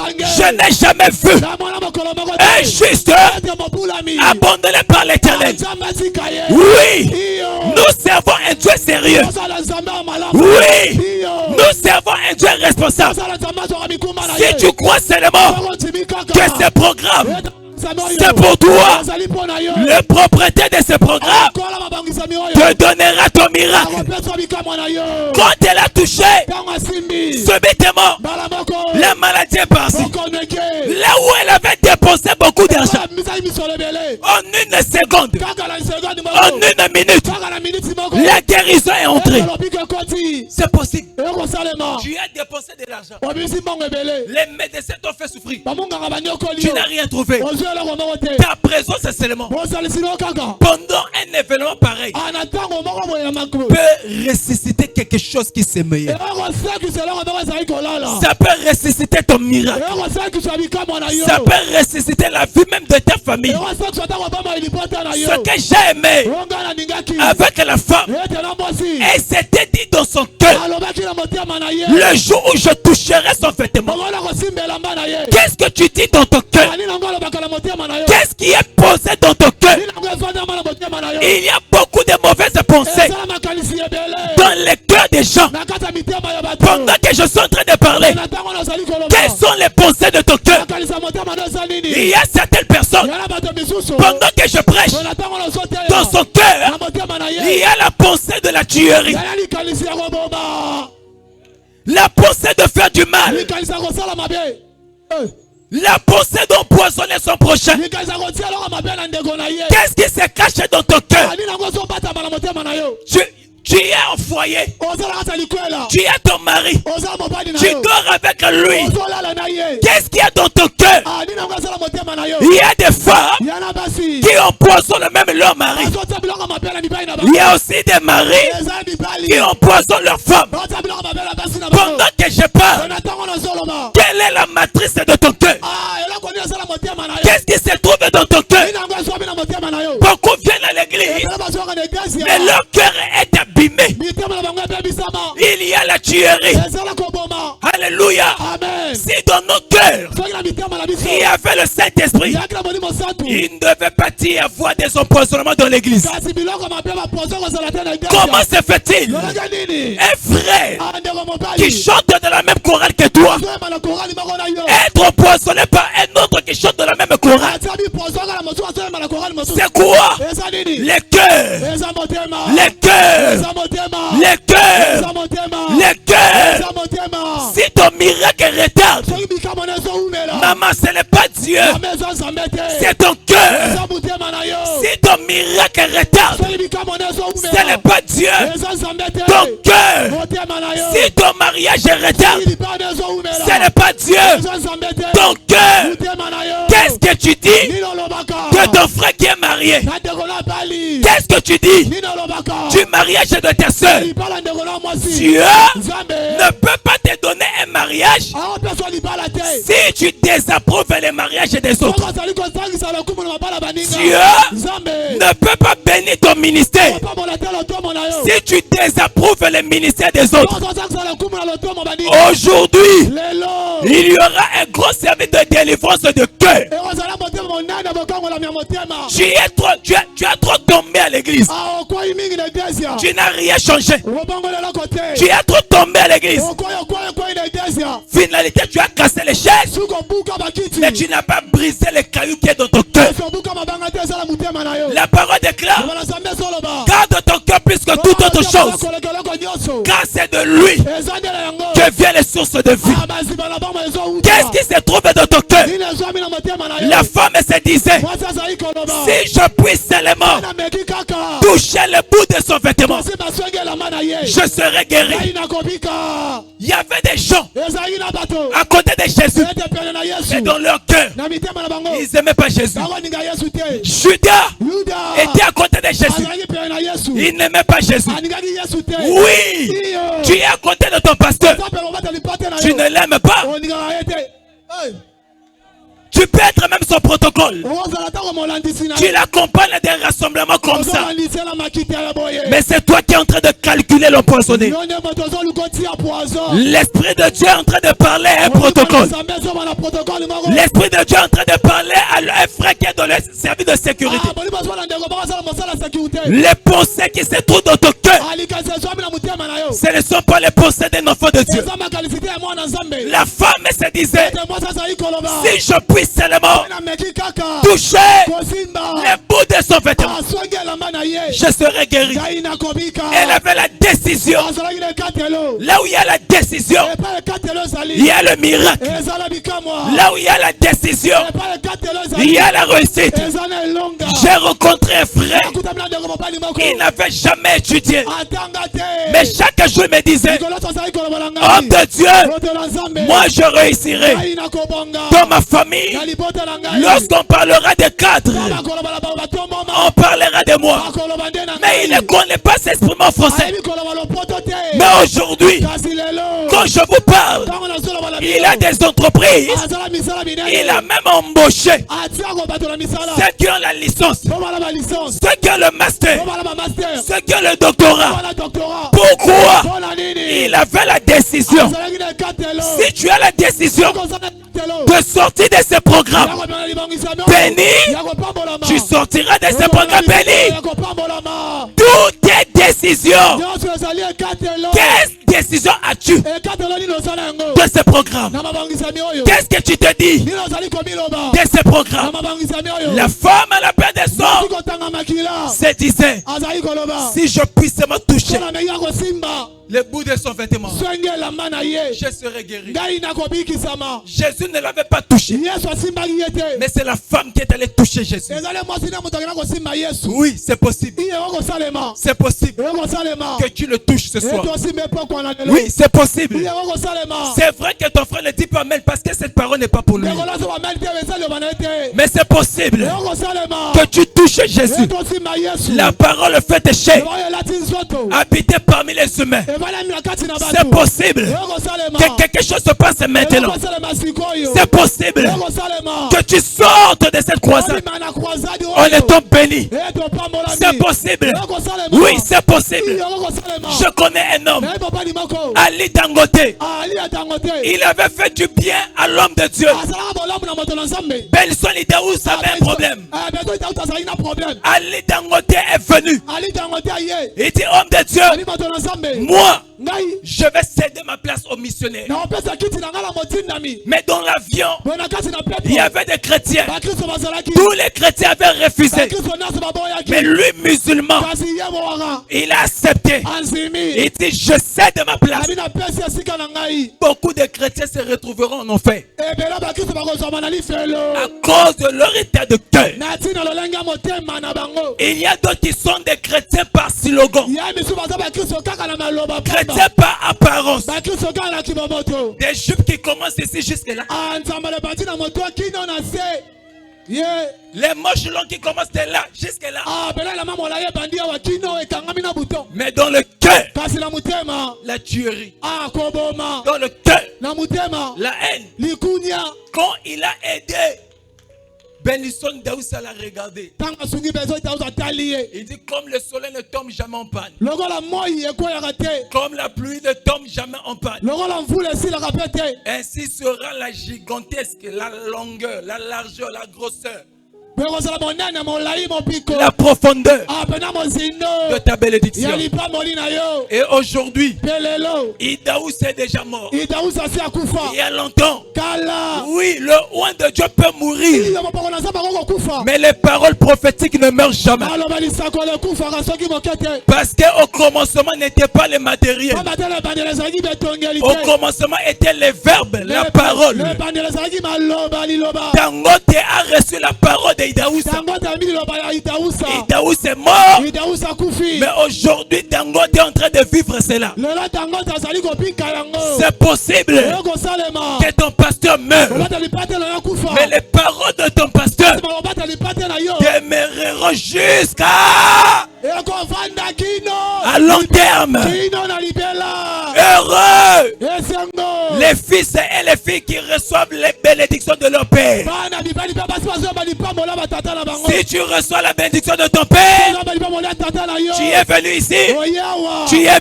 Je n'ai jamais vu un juste abandonné par l'Éternel. Oui, nous servons un Dieu sérieux. Oui, nous servons un Dieu responsable. Si tu crois seulement que ce programme c'est pour toi, le propriétaire de ce programme te donnera ton miracle. Quand elle a touché, subitement, la maladie est partie. Là où elle avait dépensé beaucoup d'argent, en une seconde, en une minute, la guérison est entrée. C'est possible. Tu as dépensé de l'argent. Les médecins t'ont fait souffrir. Tu n'as rien trouvé. Ta présence est seulement pendant un événement pareil peut ressusciter quelque chose qui s'est meilleur. Ça peut ressusciter ton miracle. Ça peut ressusciter la vie même de ta famille. Ce que j'ai aimé avec la femme, elle s'était dit dans son cœur, le jour où je toucherai son vêtement. Qu'est-ce que tu dis dans ton cœur? Qu'est-ce qui est posé dans ton cœur? Il y a beaucoup de mauvaises pensées dans les cœurs des gens. Pendant que je suis en train de parler, quelles sont les pensées de ton cœur? Il y a certaines personnes, pendant que je prêche, dans son cœur, il y a la pensée de la tuerie, la pensée de faire du mal, la pensée d'empoisonner son prochain. Qu'est-ce qui se cache dans ton cœur? Tu es en foyer. Tu es ton mari. Tu dors avec lui. Qu'est-ce qu'il y a dans ton cœur? Il y a des femmes qui empoisonnent même leur mari. Il y a aussi des maris qui empoisonnent leur femme. Pendant que je parle, quelle est la matrice de ton cœur? Qu'est-ce qui se trouve dans ton cœur? Beaucoup viennent à l'église, mais leur cœur est abîmé. Il y a la tuerie. Alléluia. Si dans nos cœurs il y avait le Saint-Esprit, il ne devait pas y avoir des empoisonnements dans l'église. Comment se fait-il un frère qui chante de la même chorale que toi être empoisonné par un autre qui chante de la même chorale? C'est quoi? Les cœurs, les cœurs, les cœurs, les cœurs. Si ton miracle retarde, maman, ce n'est pas Dieu, c'est ton cœur. Si ton miracle retarde, ce n'est pas Dieu, ton cœur. Si ton mariage retarde, ce n'est pas Dieu, ton cœur. Qu'est-ce que tu dis que ton frère qui est marié? Qu'est-ce que tu dis du mariage de ta soeur? Dieu ne peut pas te donner un mariage si tu désapprouves les mariages des autres. Dieu ne peut pas bénir ton ministère si tu désapprouves les ministères des autres. Aujourd'hui, il y aura un gros service de délivrance de cœur. Tu as trop tombé à l'église. Tu n'as rien changé. Tu as trop tombé à l'église. Finalité, tu as cassé les chaises, mais tu n'as pas brisé les cailloux qui est dans ton cœur. La parole déclare: garde ton cœur plus que toute autre chose, car c'est de lui que viennent les sources de vie. Qu'est-ce qui se trouve dans ton cœur? La femme se disait: si je puis seulement toucher le bout de son vêtement, je serai guéri. Il y avait des gens à côté de Jésus, et dans leur cœur, ils n'aimaient pas Jésus. Judas était à côté de Jésus, il n'aimait pas Jésus. Oui, tu es à côté de ton pasteur, tu ne l'aimes pas. Tu peux être même son protocole. Tu l'accompagnes à des rassemblements comme ça. Mais c'est toi qui es en train de calculer l'empoisonné. L'Esprit de Dieu est en train de parler à un protocole. L'Esprit de Dieu est en train de parler à un frère qui est dans le service de sécurité. Les pensées qui se trouvent dans ton cœur, ce ne sont pas les pensées d'un enfant de Dieu. La femme se disait, si je puis seulement toucher les bouts de son vêtement, je serai guéri. Elle avait la décision. Là où il y a la décision, il y a le miracle. Là où il y a la décision, il y a la réussite. J'ai rencontré un frère, il n'avait jamais étudié, mais chaque jour il me disait, homme de Dieu, moi je réussirai dans ma famille. Lorsqu'on parlera des cadres, on parlera de moi. Mais il ne connaît pas s'exprimer en français. Mais aujourd'hui, quand je vous parle, il a des entreprises. Il a même embauché ceux qui ont la licence, ceux qui ont le master, ceux qui ont le doctorat. Pourquoi? Il avait la décision. Si tu as la décision de sortir de ce programme béni, tu sortiras de ce programme béni. Toutes tes décisions. Quelle décision as-tu de ce programme? Qu'est-ce que tu te dis de ce programme? La femme à la paix des sangs se disait, si je puisse me toucher le bout de son vêtement, je serai guéri. Jésus ne l'avait pas touché, mais c'est la femme qui est allée toucher Jésus. Oui, c'est possible. C'est possible que tu le touches ce soir. Oui, c'est possible. C'est vrai que ton frère ne dit pas mais parce que cette parole n'est pas pour lui. Mais c'est possible que tu touches Jésus. La parole fait pécher, habiter parmi les humains. C'est possible que quelque chose se passe maintenant. C'est possible que tu sortes de cette croisade en étant béni. C'est possible. Oui, c'est possible. Je connais un homme, Ali Dangote. Il avait fait du bien à l'homme de Dieu. Benson Idaous avait un problème. Ali Dangote est venu. Il dit, homme de Dieu, moi, je vais céder ma place aux missionnaires. Mais dans l'avion, il y avait des chrétiens. Tous les chrétiens avaient refusé. Mais lui, musulman, il a accepté. Il dit, je cède ma place. Beaucoup de chrétiens se retrouveront en enfer à cause de leur état de cœur. Il y a d'autres qui sont des chrétiens par slogan, chrétiens par apparence. Des jupes qui commencent ici jusque là. Les moches longs qui commencent de là jusque là. Mais dans le cœur, la tuerie. Dans le cœur, la haine. Quand il a aidé, Benson Idaous l'a regardé. Il dit, comme le soleil ne tombe jamais en panne, comme la pluie ne tombe jamais en panne, ainsi sera la gigantesque, la longueur, la largeur, la grosseur, la profondeur de ta bénédiction. Et aujourd'hui, Idaous est déjà mort. Il y a longtemps. Oui, le oint de Dieu peut mourir, mais les paroles prophétiques ne meurent jamais. Parce qu'au commencement n'était pas les matériels. Au commencement étaient les verbes, la parole. Dangote a reçu la parole de Idaous. Idaous est mort. Mais aujourd'hui, Dangote est en train de vivre cela. C'est possible que ton pasteur meure, mais les paroles de ton pasteur demeureront jusqu'à à long terme. Heureux les les fils et les filles qui reçoivent les bénédictions de leur père. Si tu reçois la bénédiction de ton père, tu es venu ici. Tu es